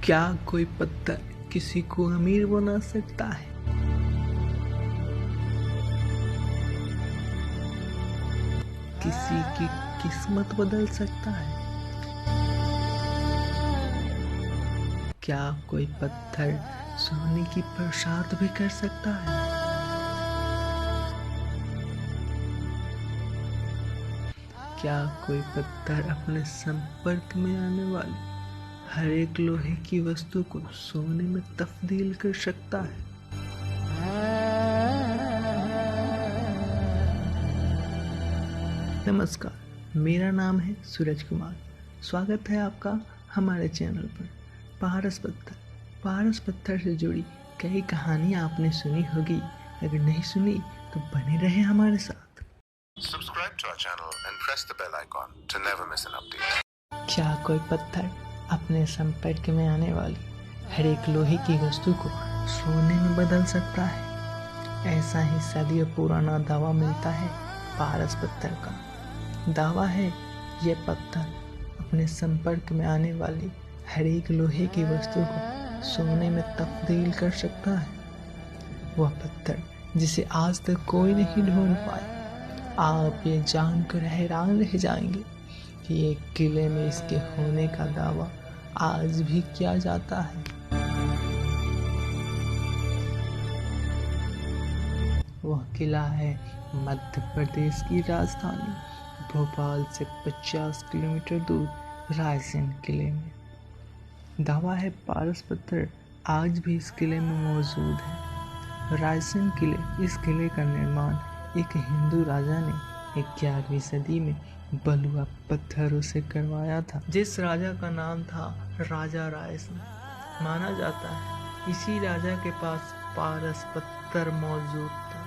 क्या कोई पत्थर किसी को अमीर बना सकता है? किसी की किस्मत बदल सकता है? क्या कोई पत्थर सोने की बरसात भी कर सकता है? क्या कोई पत्थर अपने संपर्क में आने वाली हर एक लोहे की वस्तु को सोने में तब्दील कर सकता है? नमस्कार, मेरा नाम है सूरज कुमार। स्वागत है आपका हमारे चैनल पर। पारस पत्थर से जुड़ी कई कहानियां आपने सुनी होगी। अगर नहीं सुनी तो बने रहे हमारे साथ। Subscribe to our channel and press the bell icon to never miss an update. क्या कोई पत्थर अपने संपर्क में आने वाली हर एक लोहे की वस्तु को सोने में बदल सकता है? ऐसा ही सदियों पुराना दावा मिलता है पारस पत्थर का। दावा है ये पत्थर अपने संपर्क में आने वाली हर एक लोहे की वस्तु को सोने में तब्दील कर सकता है। वह पत्थर जिसे आज तक कोई नहीं ढूंढ पाया। आप ये जानकर हैरान रह जाएंगे कि एक किले में इसके होने का दावा आज भी किया जाता है। वह किला है मध्य प्रदेश की राजधानी भोपाल से 50 किलोमीटर दूर रायसेन किले में। दावा है पारस पत्थर आज भी इस किले में मौजूद है। रायसेन किले, इस किले का निर्माण एक हिंदू राजा ने 11वीं सदी में बलुआ पत्थरों से करवाया था, जिस राजा का नाम था राजा रायसेन। माना जाता है इसी राजा के पास पारस पत्थर मौजूद था।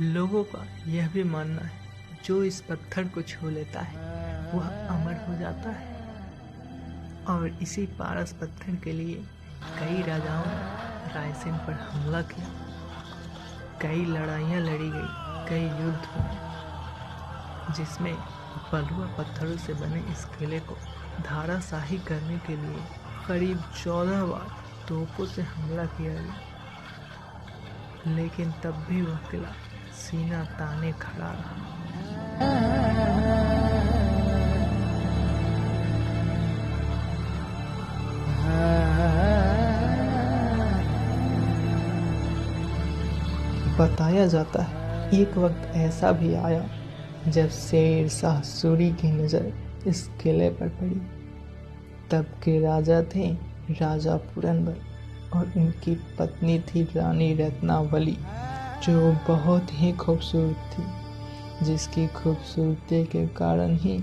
लोगों का यह भी मानना है जो इस पत्थर को छू लेता है वह अमर हो जाता है। और इसी पारस पत्थर के लिए कई राजाओं ने रायसेन पर हमला किया, कई लड़ाइयाँ लड़ी गई, कई युद्ध हुए, जिसमें बलुआ पत्थरों से बने इस किले को धाराशाही करने के लिए करीब 14 बार तोपों से हमला किया गया, लेकिन तब भी वह किला सीना ताने खड़ा रहा। बताया जाता है एक वक्त ऐसा भी आया जब शेर शाह सूरी की नज़र इस किले पर पड़ी। तब के राजा थे राजा पुरंदर और उनकी पत्नी थी रानी रत्नावली, जो बहुत ही खूबसूरत थी, जिसकी खूबसूरती के कारण ही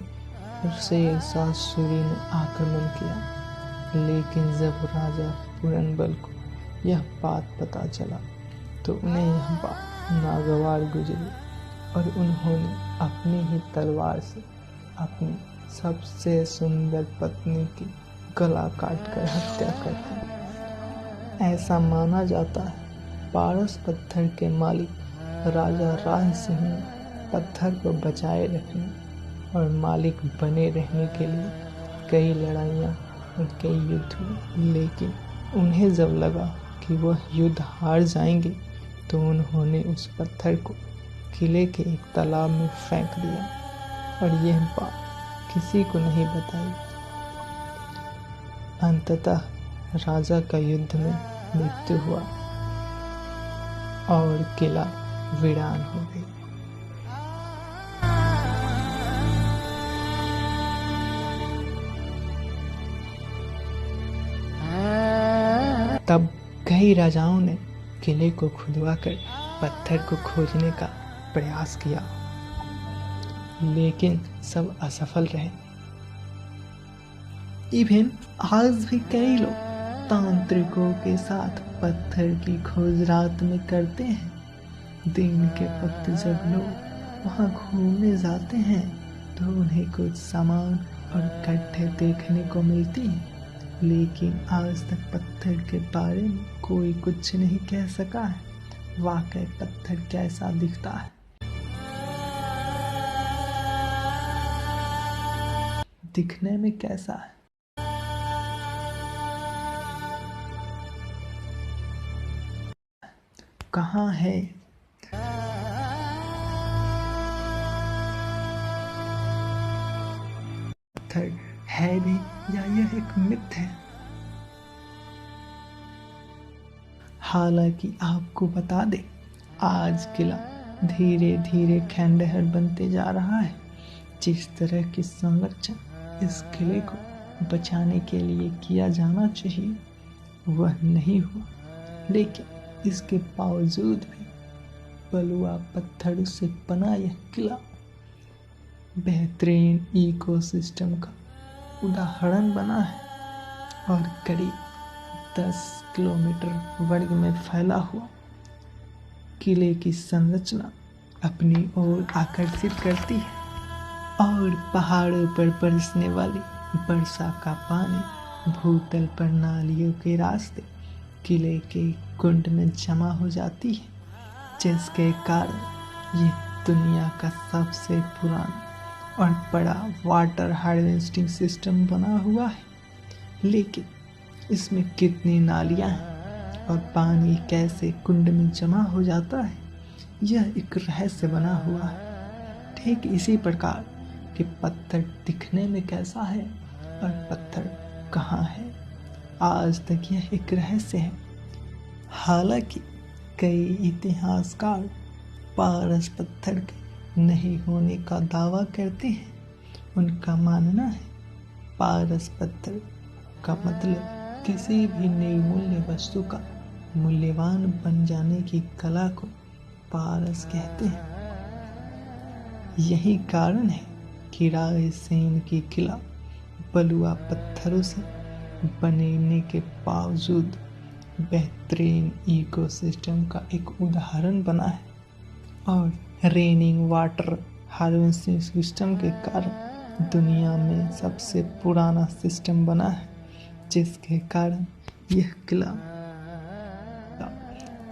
शेर शाह सूरी ने आक्रमण किया। लेकिन जब राजा पुरंदर को यह बात पता चला तो उन्हें यह बात नागवार गुजरी और उन्होंने अपनी ही तलवार से अपनी सबसे सुंदर पत्नी की गला काटकर हत्या कर दी। ऐसा माना जाता है पारस पत्थर के मालिक राजा राय सिंह ने पत्थर को बचाए रखने और मालिक बने रहने के लिए कई लड़ाइयाँ और कई युद्ध हुए। लेकिन उन्हें जब लगा कि वह युद्ध हार जाएंगे तो उन्होंने उस पत्थर को किले के एक तालाब में फेंक दिया और यह बात किसी को नहीं बताई। अंततः राजा का युद्ध में मृत्यु हुआ और किला वीरान हो गई। तब कई राजाओं ने किले को खुदवाकर पत्थर को खोजने का प्रयास किया, लेकिन सब असफल रहे। इवन आज भी कई लोग तांत्रिकों के साथ पत्थर की खोज रात में करते हैं। दिन के वक्त जब लोग वहां घूमने जाते हैं तो उन्हें कुछ सामान और गड्ढे देखने को मिलती हैं, लेकिन आज तक पत्थर के बारे में कोई कुछ नहीं कह सका है। वाकई पत्थर कैसा दिखता है? दिखने में कैसा है? कहाँ है। पत्थर है भी या यह एक मिथ है। हालांकि आपको बता दे, आज किला धीरे धीरे खंडहर बनते जा रहा है। जिस तरह की संरक्षण इस किले को बचाने के लिए किया जाना चाहिए वह नहीं हुआ, लेकिन इसके बावजूद भी बलुआ पत्थर से बना यह किला बेहतरीन इकोसिस्टम का उदाहरण बना है और करीब 10 किलोमीटर वर्ग में फैला हुआ किले की संरचना अपनी ओर आकर्षित करती है और पहाड़ों पर बरसने वाली वर्षा का पानी भूतल पर नालियों के रास्ते किले के कुंड में जमा हो जाती है, जिसके कारण ये दुनिया का सबसे पुराना और बड़ा वाटर हार्वेस्टिंग सिस्टम बना हुआ है। लेकिन इसमें कितनी नालियां हैं और पानी कैसे कुंड में जमा हो जाता है, यह एक रहस्य बना हुआ है। ठीक इसी प्रकार कि पत्थर दिखने में कैसा है और पत्थर कहाँ है, आज तक यह एक रहस्य है। हालांकि कई इतिहासकार पारस पत्थर के नहीं होने का दावा करते हैं। उनका मानना है पारस पत्थर का मतलब किसी भी निर्मूल्य वस्तु का मूल्यवान बन जाने की कला को पारस कहते हैं। यही कारण है कि रायसेन की किला बलुआ पत्थरों से बनने के बावजूद बेहतरीन इकोसिस्टम का एक उदाहरण बना है और रेनिंग वाटर हार्वेस्टिंग सिस्टम के कारण दुनिया में सबसे पुराना सिस्टम बना है, जिसके कारण यह किला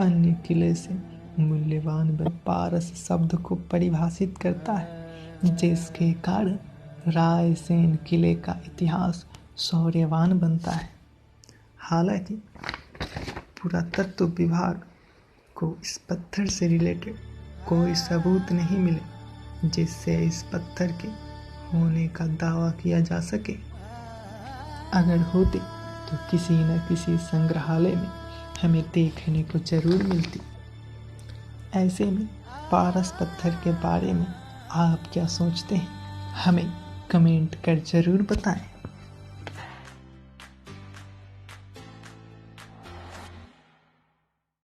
अन्य किले से मूल्यवान पारस शब्द को परिभाषित करता है, जिसके कारण रायसेन किले का इतिहास शौर्यवान बनता है। हालांकि पुरातत्व विभाग को इस पत्थर से रिलेटेड कोई सबूत नहीं मिले जिससे इस पत्थर के होने का दावा किया जा सके। अगर होते तो किसी न किसी संग्रहालय में हमें देखने को जरूर मिलती। ऐसे में पारस पत्थर के बारे में आप क्या सोचते हैं, हमें कमेंट कर जरूर बताएं।